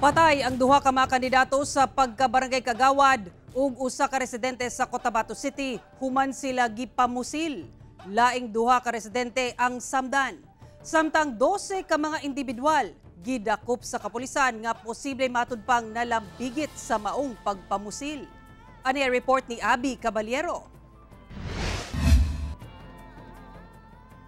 Patay ang duha ka mga kandidato sa pagkabarangay Kagawad ug usa ka residente sa Cotabato City human sila gipamusil. Laing duha ka residente ang samdan. Samtang 12 ka mga individual gidakop sa kapulisan nga posible matud pang nalambigit sa maong pagpamusil. Ani report ni Abby Caballero.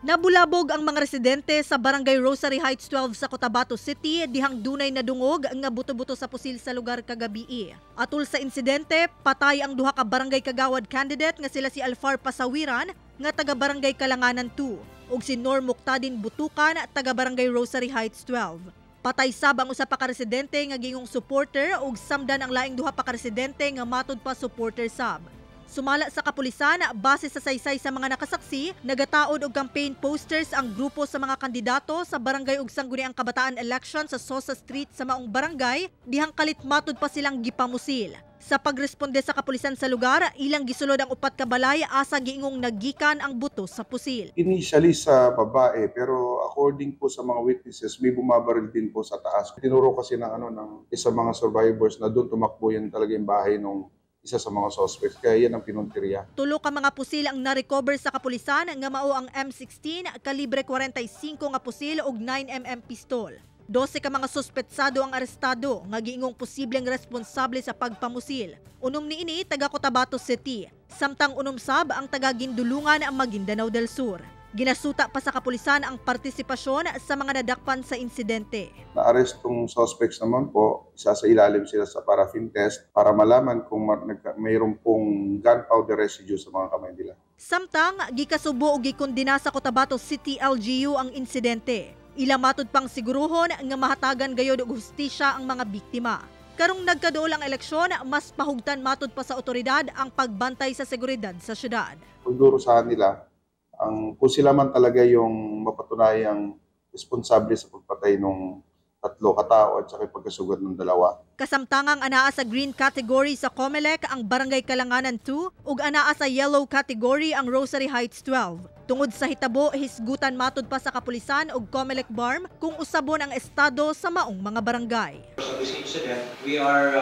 Nabulabog ang mga residente sa Barangay Rosary Heights 12 sa Cotabato City dihang dunay nadungog nga buto-buto sa pusil sa lugar kagabi. Atul sa insidente, patay ang duha ka barangay kagawad candidate nga sila si Alfar Pasawiran nga taga Barangay Kalanganan 2 ug si Nor Muktadin Butukan taga Barangay Rosary Heights 12. Patay sab ang usa pa ka residente nga gingong supporter ug samdan ang laing duha pa ka residente nga matud pa supporter sab. Sumala sa kapulisan, base sa saysay sa mga nakasaksi, nagataod og campaign posters ang grupo sa mga kandidato sa barangay ug sangguniang kabataan election sa Sosa Street sa maong barangay, dihang kalit matud pa silang gipamusil. Sa pagresponde sa kapulisan sa lugar, ilang gisulod ang upat ka balay asa giingong naggikan ang buto sa pusil. Initially sa babae, pero according po sa mga witnesses, may bumabaril din po sa taas. Tinuro kasi ng isa mga survivors na doon tumakbo yan talaga yung bahay nung isa sa mga suspects, kaya yan ang pinuntirya. Tulo ka mga pusil ang na-recover sa kapulisan nga mao ang M16, kalibre 45 nga pusil ug 9mm pistol. 12 ka mga suspetsado ang arestado nga giingong posibleng responsable sa pagpamusil. Unom niini taga Cotabato City, samtang unom sab ang taga Gindulungan ang Maguindanao del Sur. Ginasuta pa sa kapulisan ang partisipasyon sa mga nadakpan sa insidente. Na-arrestong suspects naman po, isa sa ilalim sila sa paraffin test para malaman kung mayroon pong gunpowder residue sa mga kamay nila. Samtang gikasubo ug gikondena sa Cotabato City LGU ang insidente. Ila matud pang siguruhon nga mahatagan gayod og hustisya ang mga biktima. Karong nagkaduol ang eleksyon, mas pahugtan matud pa sa otoridad ang pagbantay sa seguridad sa syudad. Kung sa nila, kung sila man talaga yung mapatunayang responsable sa pagpatay ng tatlo katao at saka pagkasugod ng dalawa. Kasamtangang anaa sa green category sa COMELEC ang Barangay Kalanganan 2 ug anaa sa yellow category ang Rosary Heights 12. Tungod sa hitabo, hisgutan matud pa sa kapulisan ug COMELEC BARM kung usabon ang estado sa maong mga barangay. So this incident, we are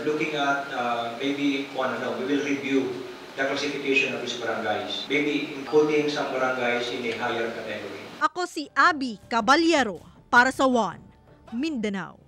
looking at we will review the classification of these barangays. Maybe putting some barangays in a higher category. Ako si Abby Caballero para sa One Mindanao.